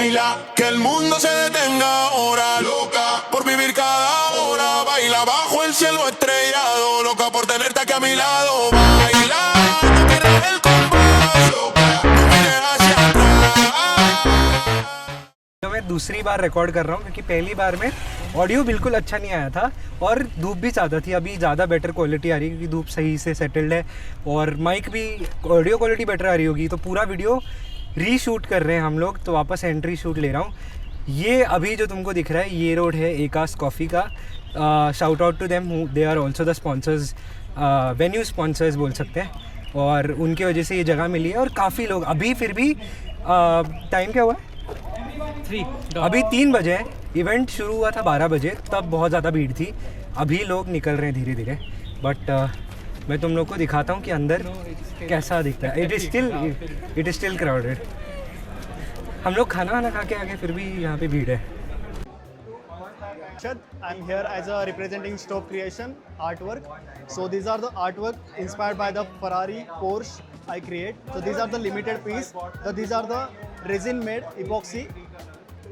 baila, que el mundo se detenga ahora, loca por vivir cada hora, baila bajo el cielo estrellado, loca por tenerte aquí a mi lado, baila, no pierdas el compás, loca, no mires hacia atrás. तो मैं दूसरी बार record कर रहा हूँ क्योंकि पहली बार में audio बिल्कुल अच्छा नहीं आया था और धूप भी ज़्यादा थी। अभी ज़्यादा बेटर क्वालिटी आ रही है क्योंकि धूप सही से सेटल्ड है और माइक भी ऑडियो क्वालिटी बेटर आ रही होगी। तो पूरा वीडियो रीशूट कर रहे हैं हम लोग, तो वापस एंट्री शूट ले रहा हूँ। ये अभी जो तुमको दिख रहा है ये रोड है एकास कॉफ़ी का। Shout out to them, they are also the sponsors, venue sponsors बोल सकते हैं, और उनकी वजह से ये जगह मिली है। और काफ़ी लोग अभी फिर भी टाइम क्या हुआ है? अभी 3 बजे है। इवेंट शुरू हुआ था 12 बजे, तब बहुत ज़्यादा भीड़ थी। अभी लोग निकल रहे हैं धीरे धीरे, बट मैं तुम लोग को दिखाता हूँ कि अंदर कैसा दिखता है। It is still crowded. हम लोग खाना वाना खा के आगे फिर भी यहाँ पे भीड़ है। I'm here as a representing Stoke Creation artwork. So these are the artwork inspired by the Ferrari, Porsche I create. So these are the limited piece. So these are the resin made epoxy.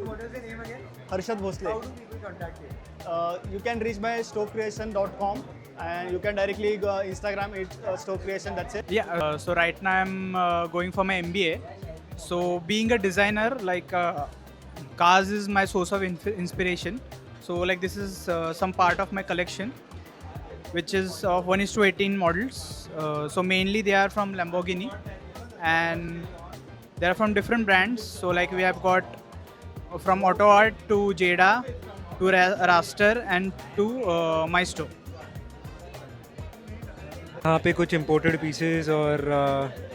What is the name again? Harshad Bhosle. How do people contact you? You can reach by stokecreation.com and you can directly Instagram it Stoke Creation. That's it. Yeah, so right now I'm going for my MBA. So being a designer, like cars is my source of inspiration. So like this is some part of my collection, which is of 1:18 models. So mainly they are from Lamborghini, and they are from different brands. So like we have got from Auto Art to Jada to Raster and to Maestro. यहाँ पे कुछ imported pieces और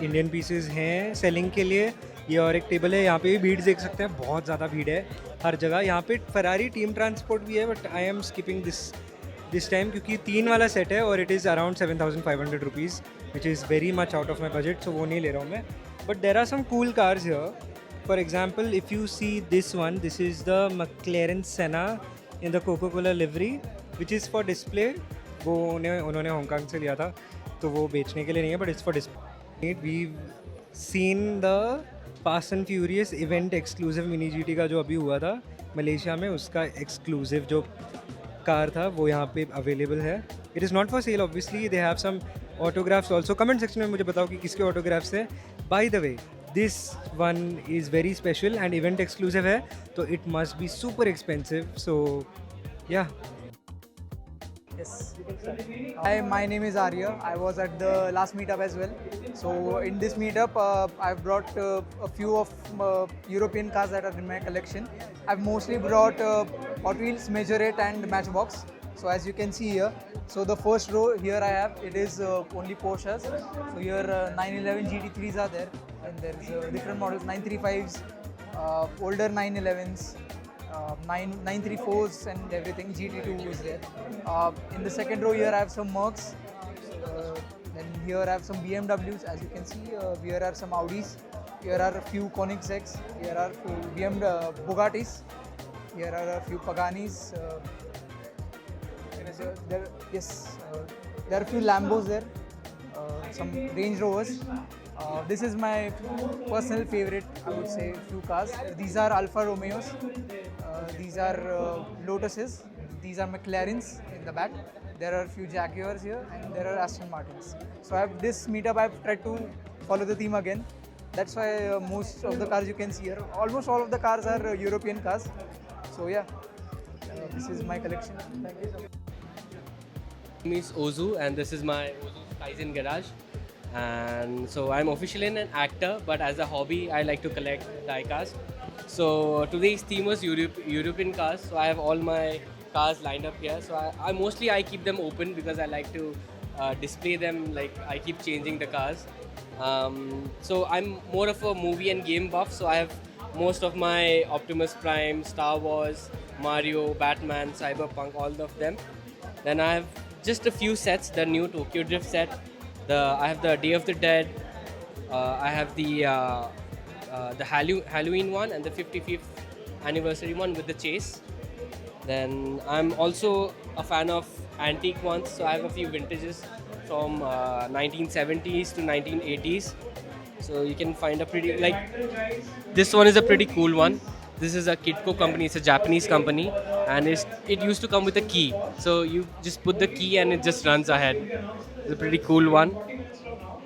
Indian pieces हैं selling के लिए। ये और एक टेबल है, यहाँ पे भी भीड़ देख सकते हैं, बहुत ज़्यादा भीड़ है हर जगह। यहाँ पे फरारी टीम ट्रांसपोर्ट भी है, but I am skipping this time क्योंकि 3 वाला सेट है और it is around 7,500 rupees, which is very much out of my budget, so वो नहीं ले रहा हूँ मैं। But there are some cool cars here. For example if you see this one, this is the McLaren Senna in the Coca-Cola livery, which is for display. वो उन्होंने Hong Kong से लिया था, तो वो बेचने के लिए नहीं है, but it's for display. We seen the fast and furious event exclusive Mini GT का जो अभी हुआ था मलेशिया में, उसका एक्सक्लूसिव जो कार था वो यहाँ पे अवेलेबल है। It is not for sale obviously, they have some autographs also. Comment section में मुझे बताओ कि किसके ऑटोग्राफ्स हैं। By the way this one is very special and event exclusive है, तो it must be super expensive. So yeah Yes. Hi, my name is Arya. I was at the last meetup as well. So in this meetup, I've brought a few of European cars that are in my collection. I've mostly brought Hot Wheels, Major 8 and Matchbox. So as you can see here, so the first row here I have, it is only Porsches. So here 911 GT3s are there, and there's different models, 935s, older 911s. 934s and everything. GT2 is there. In the second row here I have some Mercs. Then here I have some BMWs. As you can see, here are some Audis. Here are a few Koenigseggs. Here are few Bugattis. Here are a few Paganis. There are a few Lambos there. Some Range Rovers. This is my personal favorite, I would say, few cars. These are Alfa Romeos. These are Lotuses. These are McLarens in the back. There are a few Jaguars here, and there are Aston Martins. So this meetup I've tried to follow the theme again. That's why most of the cars you can see here, almost all of the cars are European cars. So yeah, this is my collection. Thank you so much. My name is Ozu and this is my Ozu's Kaizen Garage. And so I'm officially an actor, but as a hobby I like to collect diecast. So today's theme was European cars, so I have all my cars lined up here. So I mostly keep them open because I like to display them, like I keep changing the cars. So I'm more of a movie and game buff, so I have most of my Optimus Prime, Star Wars, Mario, Batman, Cyberpunk, all of them. Then I have just a few sets, the new Tokyo Drift set. I have the Day of the Dead. I have the Halloween one and the 55th anniversary one with the chase. Then I'm also a fan of antique ones, so I have a few vintages from 1970s to 1980s. So you can find a pretty, like this one is a pretty cool one. This is a Kitco company. It's a Japanese company, and it used to come with a key. So you just put the key and it just runs ahead. It's a pretty cool one.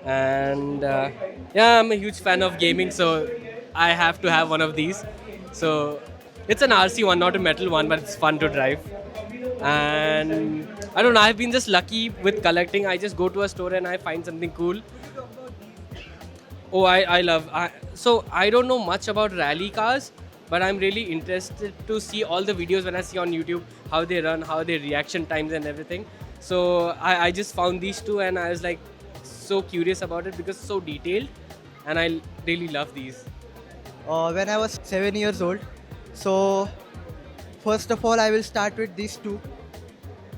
And yeah, I'm a huge fan of gaming, so I have to have one of these. So it's an RC one, not a metal one, but it's fun to drive. And I don't know, I've been just lucky with collecting. I just go to a store and I find something cool. Oh, so I don't know much about rally cars, but I'm really interested to see all the videos when I see on YouTube, how they run, how their reaction times and everything. So I just found these two and I was like so curious about it because it's so detailed and I really love these. When I was 7 years old. So first of all, I will start with these two.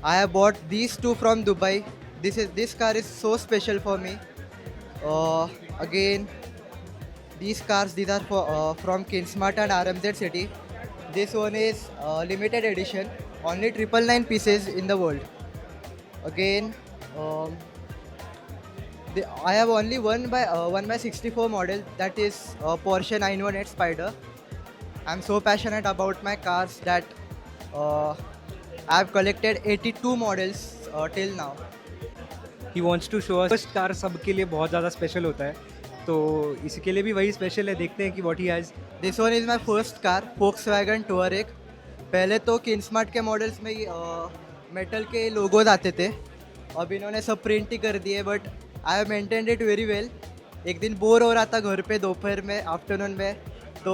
I have bought these two from Dubai. This car is so special for me. Again, these cars, these are from Kinsmart and RMZ City. This one is limited edition, only 999 pieces in the world. Again, I have only one by 64 model, that is Porsche 918 Spider. I'm so passionate about my cars that I've collected 82 models till now. He wants to show first car सबके लिए बहुत ज़्यादा special होता है, तो इसके लिए भी वही स्पेशल है. देखते हैं कि what he has. This one is my first car, Volkswagen Touareg. पहले तो किन्समार्ट के मॉडल्स में मेटल के लोगोज आते थे, अब इन्होंने सब प्रिंट ही कर दिए. But I have maintained it very well. एक दिन बोर हो रहा था घर पे दोपहर में, आफ्टरनून में, तो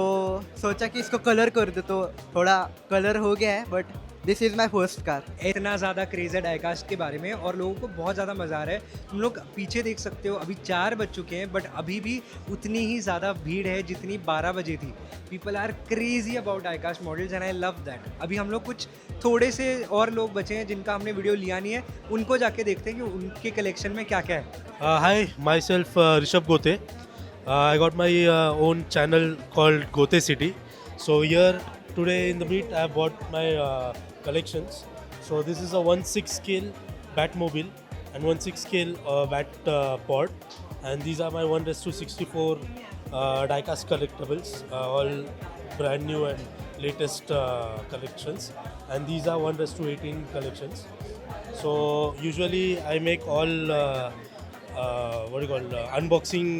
सोचा कि इसको कलर कर दो, तो थोड़ा कलर हो गया है. But this is my first car. इतना ज़्यादा क्रेज़ है डाइकास्ट के बारे में और लोगों को बहुत ज़्यादा मज़ा आ रहा है. तुम लोग पीछे देख सकते हो, अभी 4 बज चुके हैं बट अभी भी उतनी ही ज़्यादा भीड़ है जितनी 12 बजे थी. People are crazy about diecast models and I love that. अभी हम लोग कुछ थोड़े से और लोग बचे हैं जिनका हमने वीडियो लिया नहीं है, उनको जाके देखते हैं कि उनके कलेक्शन में क्या क्या है. Hi, myself Rishabh Gote. I got my own channel called Gote City. So here today in the meet I have bought my collections. So this is a 1/6 scale Batmobile and 1/6 scale Bat pod, and these are my 1:64 diecast collectibles, all brand new and latest collections. And these are 1:18 collections. So usually I make all unboxing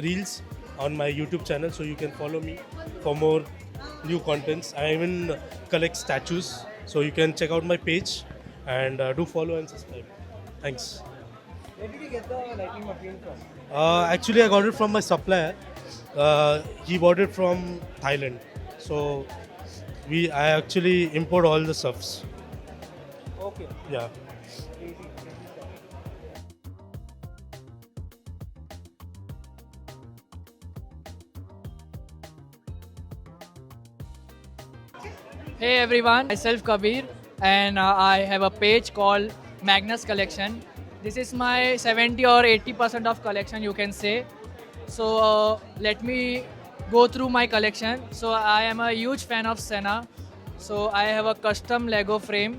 reels on my YouTube channel, so you can follow me for more new contents. I even collect statues, so you can check out my page and do follow and subscribe. Thanks. Where did you get the lighting material from? Actually, I got it from my supplier. He bought it from Thailand, so I actually import all the stuffs. Okay. Yeah. Hey everyone, myself Kabir, and I have a page called Magnus Collection. This is my 70 or 80% of collection, you can say. So let me go through my collection. So I am a huge fan of Senna. So I have a custom Lego frame,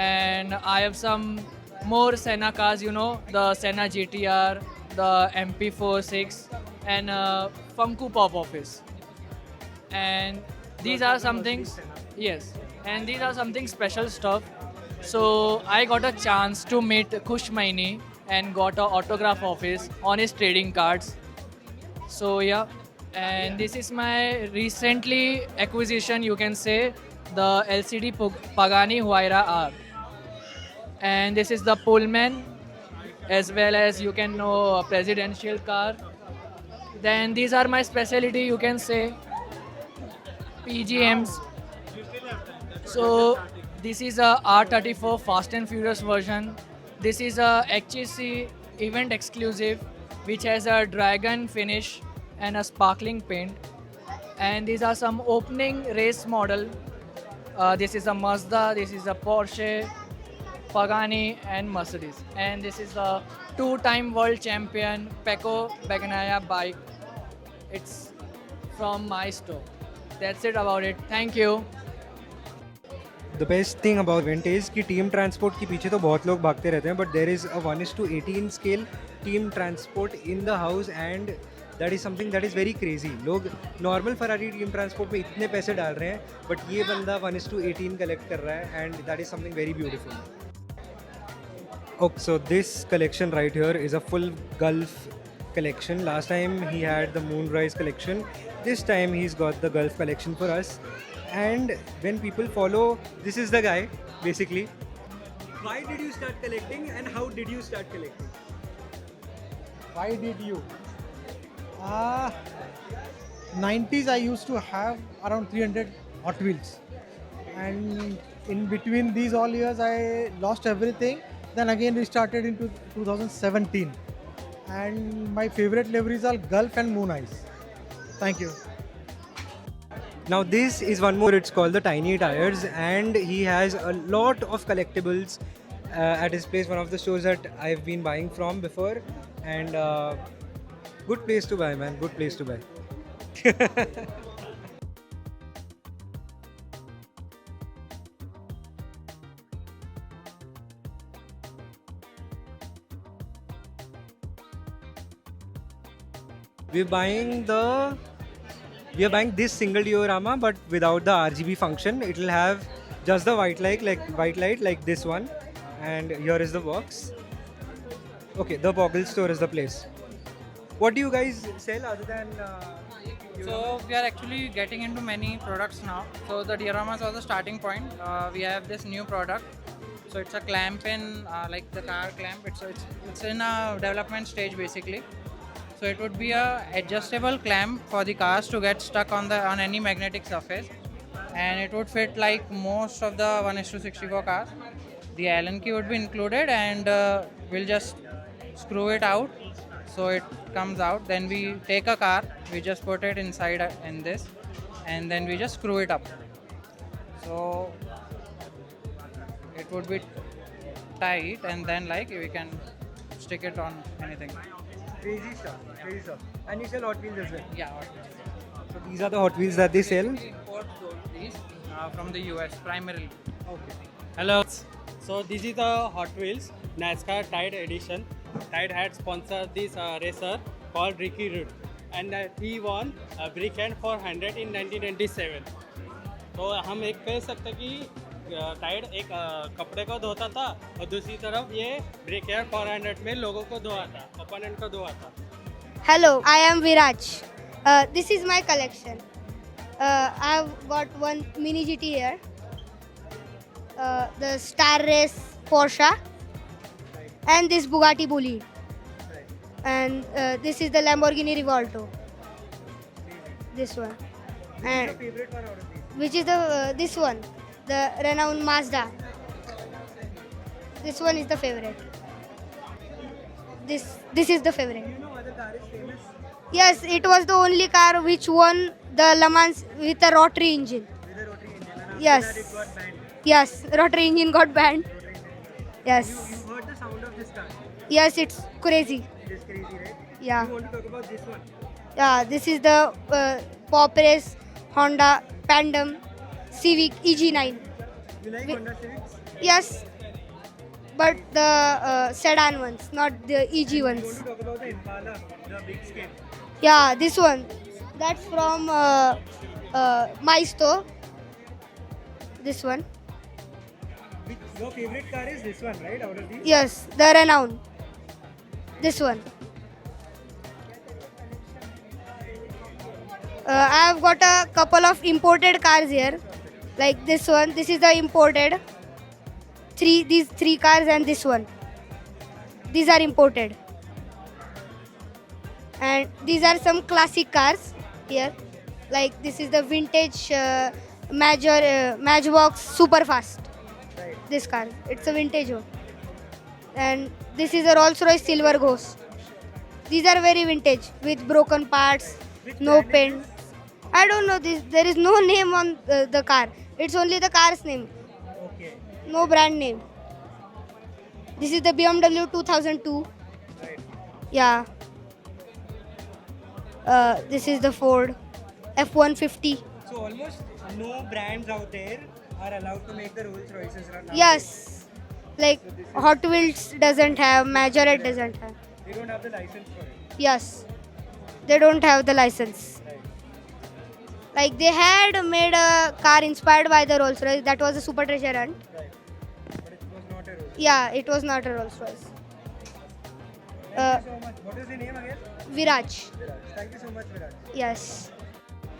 and I have some more Senna cars, you know, the Senna GTR, the MP46, and Funko Pop Office. And these are some things, yes, and these are something special stuff. So I got a chance to meet Kush Maini and got an autograph office on his trading cards. So yeah, and this is my recently acquisition, you can say, the LCD Pagani Huayra R. And this is the Pullman, as well as you can know a presidential car. Then these are my specialty, you can say, PGMs. So this is a R34 Fast and Furious version. This is a HEC event exclusive, which has a dragon finish and a sparkling paint. And these are some opening race model. This is a Mazda, this is a Porsche, Pagani and Mercedes. And this is a 2-time world champion Pecco Bagnaia bike. It's from my store. That's it about it. Thank you. The best thing about event is कि team transport के पीछे तो बहुत लोग भागते रहते हैं, but there is a 1:18 scale team transport in the house, and That is something that is very crazy. लोग normal Ferrari team transport में इतने पैसे डाल रहे हैं, but ये बंदा 1:18 collect कर रहा है, and that is something very beautiful. Okay, so this collection right here is a full Gulf collection. Last time he had the Moonrise collection. This time he's got the Gulf collection for us. And when people follow, this is the guy basically. Why did you start collecting, and how did you start collecting? Why did you? 90s I used to have around 300 Hot Wheels, and in between these all years I lost everything. Then again restarted into 2017, and my favorite liveries are Gulf and Moon Eyes. Thank you. Now this is one more, it's called the Tiny Tires, and he has a lot of collectibles at his place, one of the stores that I've been buying from before, and good place to buy, man, good place to buy. We are buying this single diorama, but without the RGB function. It will have just the white light like this one, and here is the box. Okay, the Boggle store is the place. What do you guys sell other than? So we are actually getting into many products now. So the dioramas are the starting point. We have this new product. So it's a clamp in like the car clamp. It's in a development stage basically. So it would be a adjustable clamp for the cars to get stuck on any magnetic surface, and it would fit like most of the 1:64 cars. The Allen key would be included, and we'll just screw it out so it comes out. Then we take a car, we just put it inside in this, and then we just screw it up. So it would be tight, and then like we can stick it on anything. Crazy stuff, crazy stuff. And you sell Hot Wheels as well. Yeah. So these are the Hot Wheels that they sell. We import these from the US primarily. Okay. Hello. So this is the Hot Wheels NASCAR Tide Edition. Tide had sponsored this racer called Ricky Rude, and he won a Brickhand 400 in 1997. तो हम एक कह सकते कि Tide एक कपड़े को धोता था और दूसरी तरफ ये ब्रेकयार्ड 400 में लोगों को धोता, ओपोनेंट को धोता. Hello, I am Viraj. This is my collection. I have got one mini GT here, the Star Race Porsche, and this Bugatti Bolide, and this is the Lamborghini Revolto. This one, and Favorite one out of these? which is the this one, the renowned Mazda. This one is the favorite. This is the favorite. Do you know other car is famous? Yes, it was the only car which won the Le Mans with a rotary engine. With a rotary engine, and after Yes. that it got banned. Yes, rotary engine got banned. Yes. You heard the sound of this car? Yes, it's crazy. It's crazy, right? Yeah. You want to talk about this one? Yeah, this is the Pop Race Honda Pandem Civic EG9. You like We- Honda Civics? Yes, but the sedan ones, not the EG You ones. want to talk about the Impala, the big scale? Yeah, this one. That's from my store. This one. Your favorite car is this one, right? Out of these? Yes, the renowned. This one. I have got a couple of imported cars here, like this one. This is the imported. These three cars and this one. These are imported. And these are some classic cars here. Like this is the vintage Matchbox Superfast. This car, it's a vintage one. And this is a Rolls-Royce Silver Ghost. These are very vintage with broken parts, no paint. I don't know this. There is no name on the car. It's only the car's name. Okay. No brand name. This is the BMW 2002. Right. Yeah. This is the Ford F-150. So almost no brands out there are allowed to make the Rolls Royces run. Yes. Like Hot Wheels doesn't have, Majorette doesn't have. They don't have the license for it. Yes. they don't have the license. Like they had made a car inspired by the Rolls Royce. That was a Super Treasure Hunt. But it was not a Rolls. Yeah, it was not a Rolls Royce. Thank you so much. What is the name again? Viraj. Thank you so much, Viraj. Yes.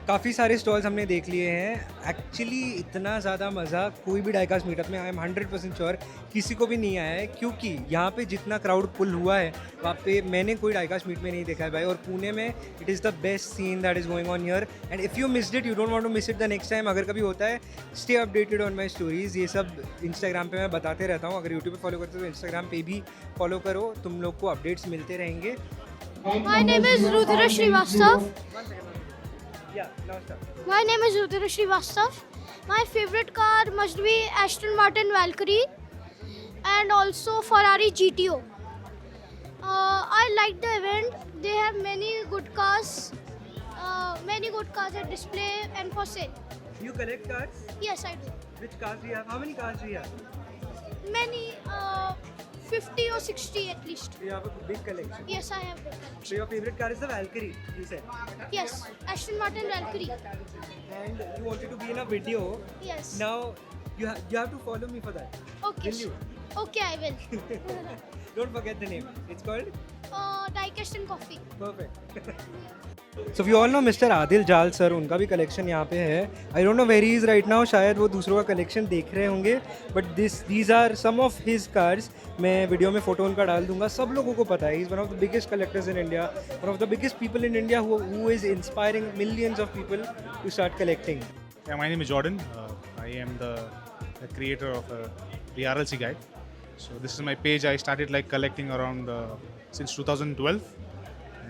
काफ़ी सारे stalls हमने देख लिए हैं. Actually इतना ज़्यादा मज़ा कोई भी डाइकास्ट मीटअप में आई एम 100% श्योर किसी को भी नहीं आया है, क्योंकि यहाँ पे जितना क्राउड पुल हुआ है वहाँ पे मैंने कोई डाइकास्ट मीट में नहीं देखा है भाई. और पुणे में it is the best scene that is going on here, and if you missed it you don't want to miss it the next time. अगर कभी होता है, stay updated on my stories. ये सब इंस्टाग्राम पे मैं बताते रहता हूँ. अगर यूट्यूब पे फॉलो करते हो तो इंस्टाग्राम पे भी फॉलो करो, तुम लोग को अपडेट्स मिलते रहेंगे. My name is Rudra Srivastav. My name is Rudra Srivastav. My favorite car must be Aston Martin Valkyrie and also Ferrari GTO. I like the event. They have many good cars at display and for sale. You collect cars? Yes, I do. Which cars do you have? How many cars do you have? Many, 50 or 60 at least. You have a big collection. Yes, I have big collection. So your favorite car is the Valkyrie, you said. Yes, Aston Martin Valkyrie. And you wanted to be in a video. Yes. Now you have to follow me for that. Okay. Will you? Okay, I will. Don't forget the name. It's called Diecast and Coffee. Perfect. So we all know Mr. Adil Jal sir, उनका भी collection यहाँ पे है. I don't know where he is right now. शायद वो दूसरों का collection देख रहे होंगे. But these are some of his cars. मैं वीडियो में फ़ोटो उनका डाल दूंगा. सब लोगों को पता है. He is one of the biggest collectors in India. One of the biggest people in India who is inspiring millions of people to start collecting. Yeah, my name is Jordan. I am the creator of the RLC Guide. So this is my page. I started like collecting around since 2012.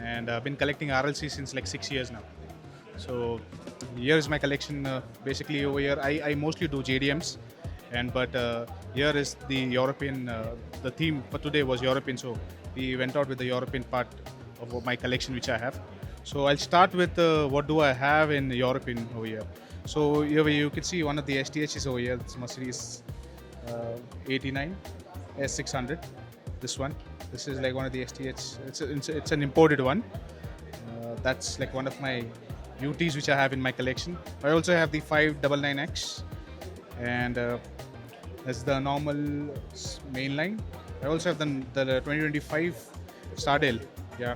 And I've been collecting RLC since like 6 years now. So here is my collection. Basically over here, I mostly do JDMs, but here is the European. The theme for today was European, so we went out with the European part of my collection which I have. So I'll start with what do I have in European over here. So here you can see one of the STHs over here. It's Mercedes 89 S600. This one. This is like one of the STHs. It's an imported one. That's like one of my UTs which I have in my collection. I also have the 599X, and that's the normal mainline. I also have the 2025 Stardale. Yeah,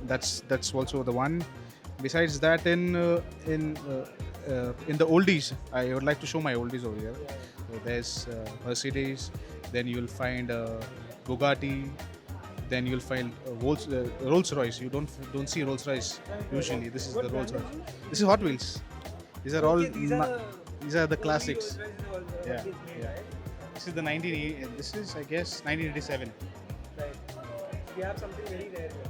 that's also the one. Besides that, in the oldies, I would like to show my oldies over here. So there's Mercedes. Then you'll find Bugatti. Then you'll find Rolls Royce. You don't see Rolls Royce usually. This is the Rolls Royce. This is Hot Wheels. These are all. These are the classics. Yeah. This is the 1980. This is, I guess, 1987. Right. We have something very rare here.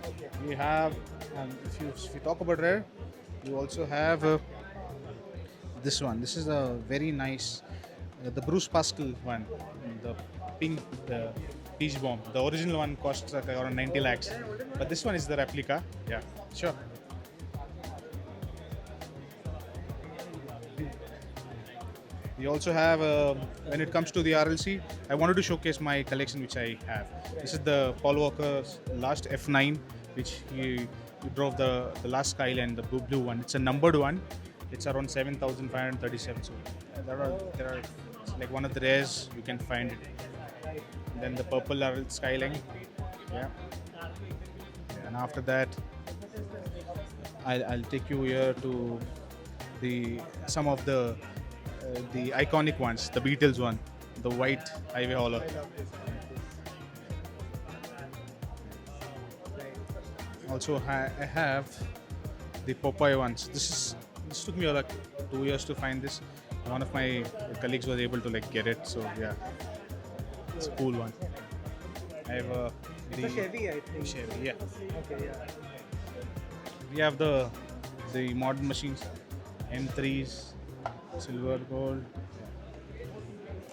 Okay. We have, if you talk about rare, you also have this one. This is a very nice. The Bruce Pascal one, the pink, the Peach Bomb. The original one costs like around 90 lakhs, but this one is the replica. Yeah, sure. We also have, when it comes to the RLC, I wanted to showcase my collection which I have. This is the Paul Walker's last F9, which he drove the last Skyline, the blue one. It's a numbered one. It's around 7,537. So there are it's like one of the rares you can find it. Then the purple Skyline. Yeah. And after that, I'll take you here to some of the iconic ones. The Beatles one, the white highway hauler. Also, I have the Popeye ones. This took me like 2 years to find this. One of my colleagues was able to like get it, so yeah, it's a cool one. I have It's a Chevy, I think. Chevy, yeah. Okay, yeah. We have the modern machines, M3s, silver, gold.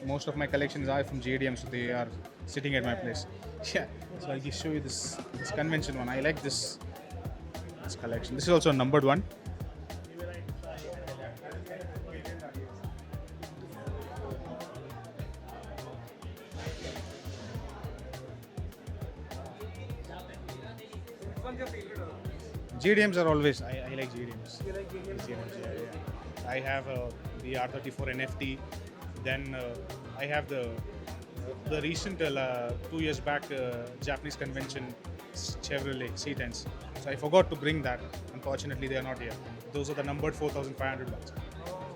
Most of my collections are from JDM, so they are sitting at my place. Yeah, so I'll just show you this convention one. I like this collection. This is also a numbered one. JDMs are always, I like JDMs. You like JDMs? Yeah. I have the R34 NFT. Then I have the recent 2 years back Japanese convention Chevrolet C10s. So I forgot to bring that. Unfortunately, they are not here. Those are the numbered 4,500 ones.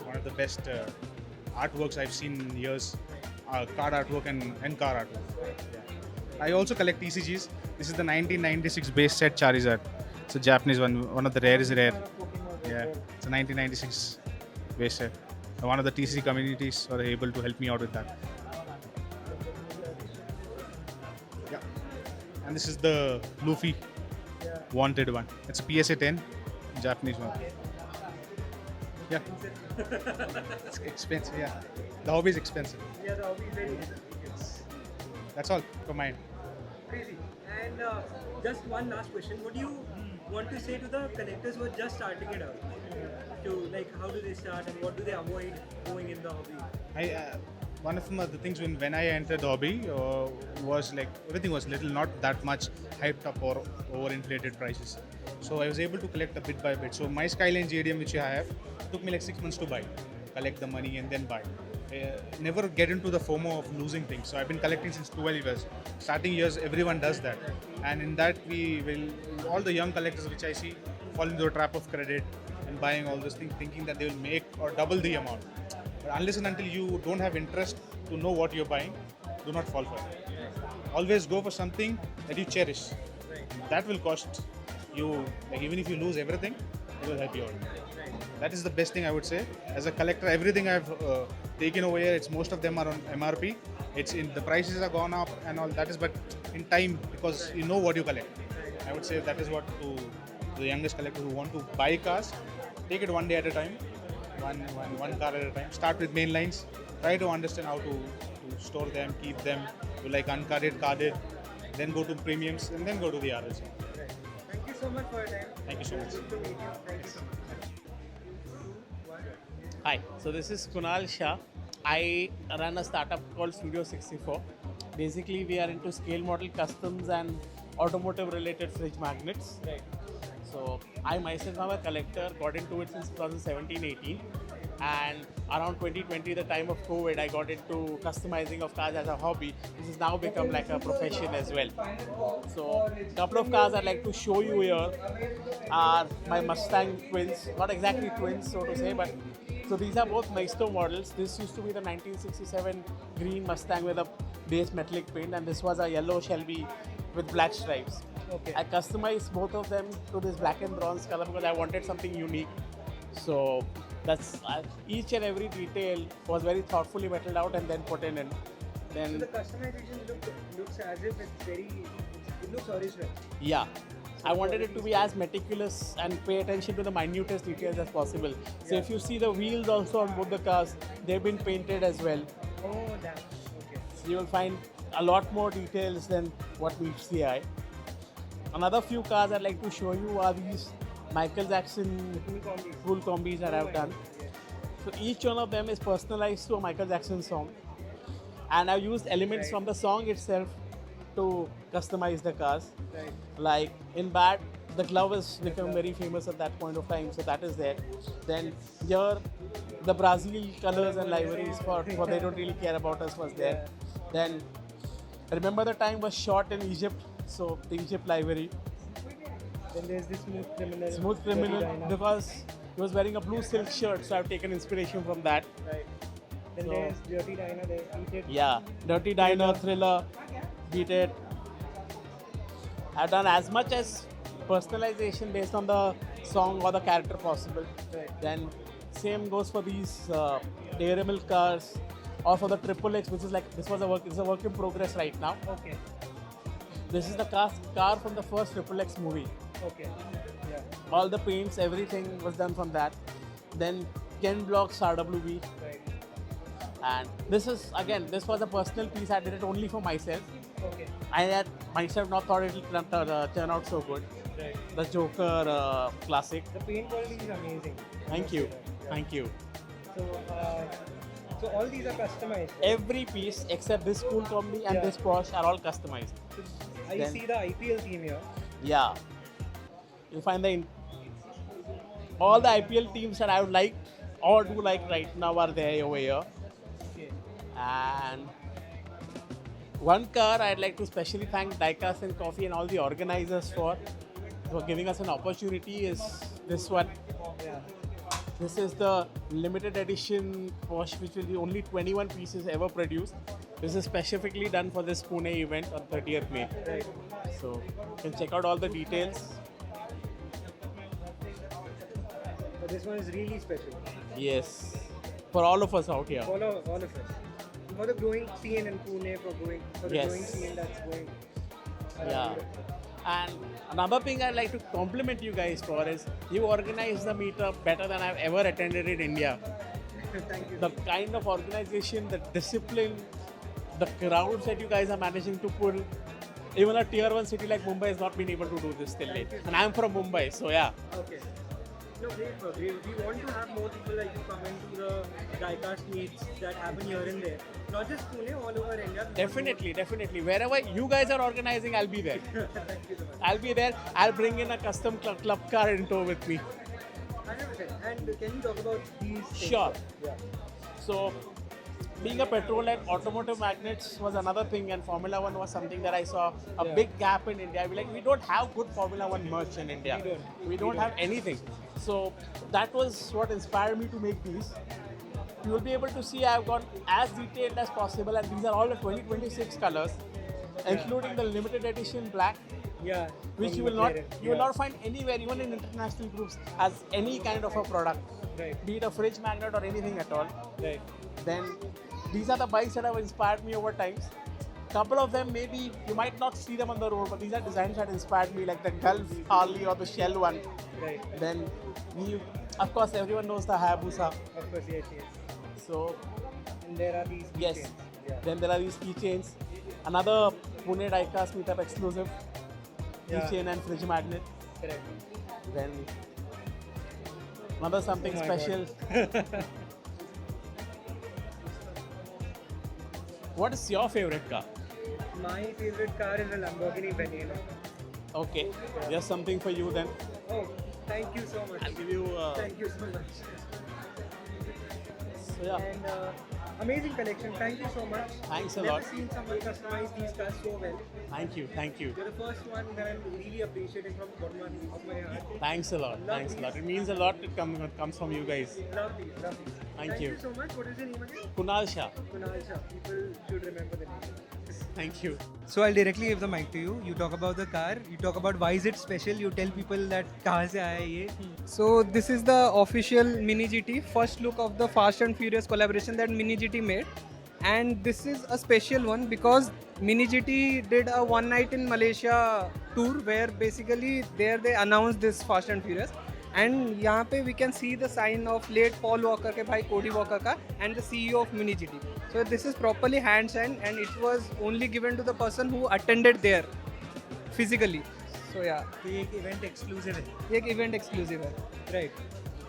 One of the best artworks I've seen in years. Card artwork and car artwork. Yeah. I also collect TCGs. This is the 1996 base set Charizard. It's a Japanese one of the rare is rare. Yeah, it's a 1996 base set. One of the TCG communities were able to help me out with that. Yeah, and this is the Luffy wanted one. It's a PSA 10, Japanese one. Yeah, it's expensive. Yeah, the hobby is expensive. Yeah, the hobby is very expensive. That's all for mine. Crazy. And just one last question. What do you want to say to the collectors who are just starting it out? To like, how do they start and what do they avoid going in the hobby? One of the things when I entered the hobby was like everything was little, not that much hyped up or overinflated prices. So I was able to collect a bit by bit. So my Skyline JDM which I have took me like 6 months to buy, collect the money and then buy. Never get into the FOMO of losing things. So I've been collecting since 12 years. Starting years, everyone does that. And in that all the young collectors which I see fall into the trap of credit and buying all those things thinking that they will make or double the amount. But unless and until you don't have interest to know what you're buying, do not fall for it. Always go for something that you cherish. That will cost you, like even if you lose everything, it will help you out. That is the best thing I would say. As a collector, everything I've taken over here, most of them are on MRP. The prices are gone up and all that is, but in time, because you know what you collect. I would say that is what to the youngest collectors who want to buy cars, take it one day at a time, one car at a time. Start with main lines. Try to understand how to store them, keep them. You like uncarded, carded, then go to premiums, and then go to the RLC. Thank you so much for your time. Thank you so much. Good to meet you. Thank you so much. Hi, so this is Kunal Shah. I run a startup called Studio 64. Basically, we are into scale model customs and automotive related fridge magnets. Right. So I myself am a collector, got into it since 2017-18, and around 2020, the time of COVID, I got into customizing of cars as a hobby. This has now become like a profession as well. So a couple of cars I'd like to show you here are my Mustang twins, not exactly twins so to say, but so these are both Maisto models. This used to be the 1967 green Mustang with a base metallic paint, and this was a yellow Shelby with black stripes. Okay. I customized both of them to this black and bronze color because I wanted something unique. So that's each and every detail was very thoughtfully metaled out and then put in. And then So the customization looks as if it looks original. yeah, I wanted it to be as meticulous and pay attention to the minutest details as possible. So if you see the wheels also on both the cars, they've been painted as well. Oh, damn. Okay. So you will find a lot more details than what meets the eye. Another few cars I'd like to show you are these Michael Jackson full combis that I've done. So each one of them is personalized to a Michael Jackson song, and I've used elements from the song itself to customize the cars. Right. Like in Bad, the glove has become very famous at that point of time, so that is there. Then here, the Brazil colors and liveries for they don't really care about us was there. Then Remember the Time was shot in Egypt, so the Egypt livery. Then there's this Smooth Criminal. Smooth Criminal, because he was wearing a blue silk shirt, so I've taken inspiration from that. Right. Then So- there's Dirty Diner, there's Eat It. Yeah, Dirty Diner, Thriller, Beat It. I've done as much as personalization based on the song or the character possible. Right. Then same goes for these Dairy Milk cars, or for the Triple X, which is like it's a work in progress right now. Okay. This is the car from the first Triple X movie. Okay. Yeah. All the paints, everything was done from that. Then Ken Block's RWB. Right. And this was a personal piece. I did it only for myself. Okay. I had myself not thought it will turn out so good. Right. The Joker classic. The paint quality is amazing. Thank you. Thank you. So all these are customized. Right? Every piece except this cool combi and Yeah. this Porsche are all customized. I Then- see the IPL theme here. Yeah. You'll find all the IPL teams that I would like or do like right now are there over here. And one car I'd like to specially thank Diecast and Coffee and all the organizers for giving us an opportunity is this one. This is the limited edition Porsche, which will be only 21 pieces ever produced. This is specifically done for this Pune event on 30th May. Right. So you can check out all the details. But this one is really special. Yes, for all of us out here. All of us. For the growing scene in Pune, for the Yes. growing scene that's going. Yeah. And another thing I'd like to compliment you guys for is you organize the meetup better than I've ever attended in India. Thank you. The kind of organization, the discipline, the crowds that you guys are managing to pull. Even a tier 1 city like Mumbai has not been able to do this till late. And I'm from Mumbai, so yeah. Okay. No, great, bro. Great. We want to have more people like you come into the diecast meets that happen here and there. Not just Pune, all over India. Definitely, definitely. Wherever you guys are organizing, I'll be there. Thank you so much. I'll be there. I'll bring in a custom club car in tow with me. 100%. And can you talk about these things? Sure. Yeah. So, being a petrol and automotive magnets was another thing, and Formula One was something that I saw a big gap in India. We don't have good Formula One merch in India. We don't have anything. So that was what inspired me to make these. You will be able to see I've gone as detailed as possible, and these are all the 2026 colors, including the limited edition black. Yeah. Which you will not find anywhere, even in international groups, as any kind of a product. Right. Be it a fridge magnet or anything at all. Right. Then these are the bikes that have inspired me over times. Couple of them maybe you might not see them on the road, but these are designs that inspired me, like the Gulf Harley or the Shell one. Right. Then of course everyone knows the Hayabusa. Of course, yes. So And there are these yes. keychains. Yeah. Then there are these keychains. Another Pune Diecast meetup exclusive keychain and fridge magnet. Correct. Then another something Oh my special. What is your favorite car? My favorite car is a Lamborghini Veneno. Okay, just something for you then. Oh, thank you so much. I'll give you. Thank you so much. So yeah. And amazing collection. Thank you so much. Thanks a Never lot. seen someone customize these cars so well. Thank you, thank you. You're the first one that I'm really appreciating from bottom of my heart. Thanks a lot. Thanks a lot. It means a lot. It comes from you guys. Love these, love these. Thank you. Thank you so much. What is your name again? Kunal Shah. Kunal Shah. People should remember the name. Thank you. So I'll directly give the mic to you. You talk about the car. You talk about why is it special. You tell people that कहाँ से आया ये. So this is the official Mini GT first look of the Fast and Furious collaboration that Mini GT made, and this is a special one because Mini GT did a one night in Malaysia tour where basically there they announced this Fast and Furious, and यहाँ पे we can see the sign of late Paul Walker के भाई Cody Walker का and the CEO of Mini GT. So this is properly hand signed and it was only given to the person who attended there physically. So yeah. ये एक event exclusive है. ये एक event exclusive है. Right.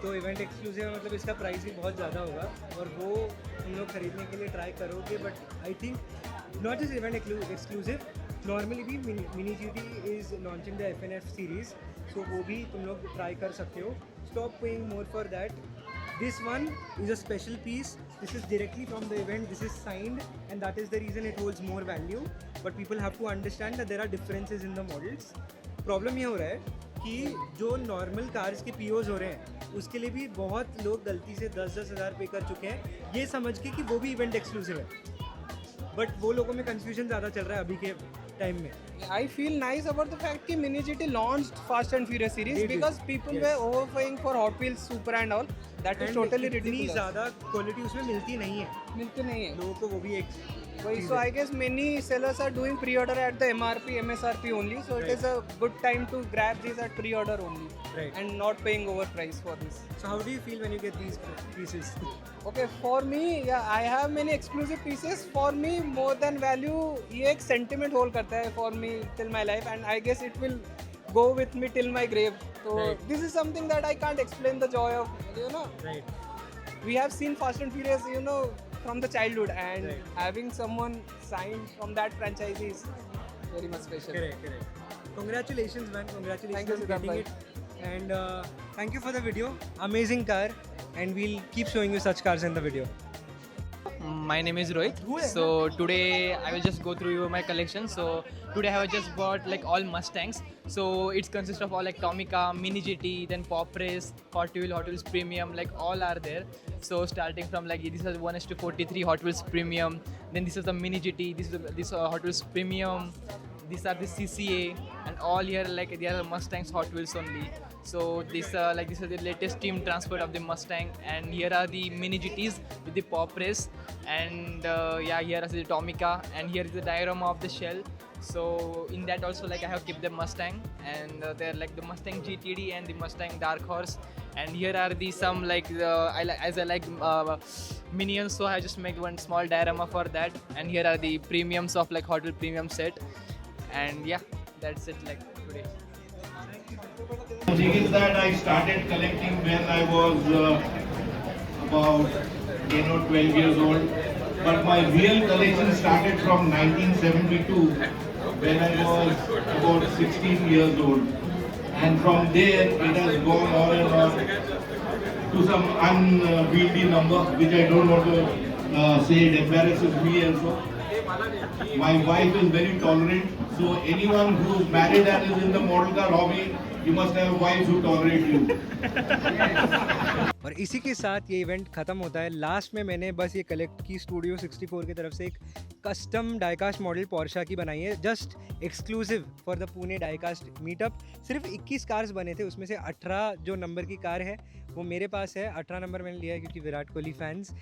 तो event exclusive है मतलब इसका प्राइस भी बहुत ज़्यादा होगा और वो तुम लोग खरीदने के लिए ट्राई करोगे but I think not just event exclusive normally भी mini GT is launching the FNF series so वो भी तुम लोग ट्राई कर सकते हो stop paying more for that this one is a special piece this is directly from the event this is signed and that is the reason it holds more value but people have to understand that there are differences in the models problem ये हो रहा है कि जो normal cars के POs हो रहे हैं उसके लिए भी बहुत लोग गलती से 10-10 हज़ार पे कर चुके हैं ये समझ के कि वो भी इवेंट एक्सक्लूसिव है बट वो लोगों में कंफ्यूजन ज़्यादा चल रहा है अभी के टाइम में I feel nice about the fact that Mini GT launched Fast and Furious series because people were overpaying for Hot Wheels Super and all. That is totally ridiculous. इतनी ज़्यादा क्वालिटी उसमें मिलती नहीं है लोगों को वो भी एक So I guess many sellers are doing pre-order at the MSRP only. So it is a good time to grab these at pre-order only, right? And not paying overprice for this. So how do you feel when you get these pieces? Okay, for me, yeah, I have many exclusive pieces. For me, more than value, ये एक sentiment hold करता है for me till my life, and I guess it will go with me till my grave. So this is something that I can't explain the joy of, you know. Right. We have seen Fast and Furious, you know, from the childhood, and having someone signed from that franchise is very much special. Correct. Congratulations, man. Congratulations Thank you, on Siddharth getting bhai. it And thank you for the video. Amazing car, and we'll keep showing you such cars in the video. My name is Rohit. So today I will just go through my collection. So today I have just bought like all Mustangs. So it consists of all like Tomica, Mini GT, then Pop Race, Hot Wheels Premium, like all are there. So starting from like this is 1:43 Hot Wheels Premium. Then this is the Mini GT. This Hot Wheels Premium. These are the CCA, and all here like they are Mustangs Hot Wheels only. So this is the latest team transport of the Mustang, and here are the Mini GTs with the Pop Race, and here is the Tomica, and here is the diorama of the shell. So in that also like I have kept the Mustang, and they're like the Mustang GTD and the Mustang Dark Horse, and here are the some like I like minions, so I just make one small diorama for that, and here are the premiums of like Hot Wheels Premium set, and yeah, that's it like today. The thing is that I started collecting when I was about 10 or 12 years old, but my real collection started from 1972 when I was about 16 years old, and from there it has gone on and on to some unwieldy number which I don't want to say, it embarrasses me also. My wife is very tolerant, so anyone who's married and is in the model car hobby, you must have wives who tolerate you. और इसी के साथ ये event ख़त्म होता है. Last में मैंने बस ये कलेक्ट की स्टूडियो 64 की तरफ से एक कस्टम डाइकास्ट मॉडल पोर्शा की बनाई है, just exclusive for the Pune diecast meetup. सिर्फ 21 कार्स बने थे, उसमें से 18 जो नंबर की कार है वो मेरे पास है. 18 नंबर मैंने लिया है क्योंकि Virat Kohli fans.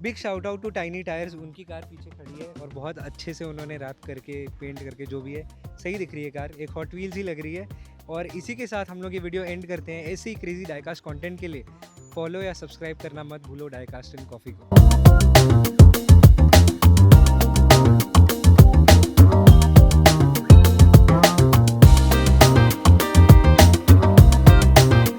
Big shout out to tiny tyres, उनकी कार पीछे खड़ी है और बहुत अच्छे से उन्होंने रैप करके पेंट करके जो भी है सही दिख रही है कार, एक हॉट व्हील्स ही लग रही है. और इसी के साथ हम लोग ये वीडियो एंड करते हैं. ऐसे ही क्रेजी डाइकास्ट कंटेंट के लिए फॉलो या सब्सक्राइब करना मत भूलो डाइकास्ट एंड कॉफ़ी को.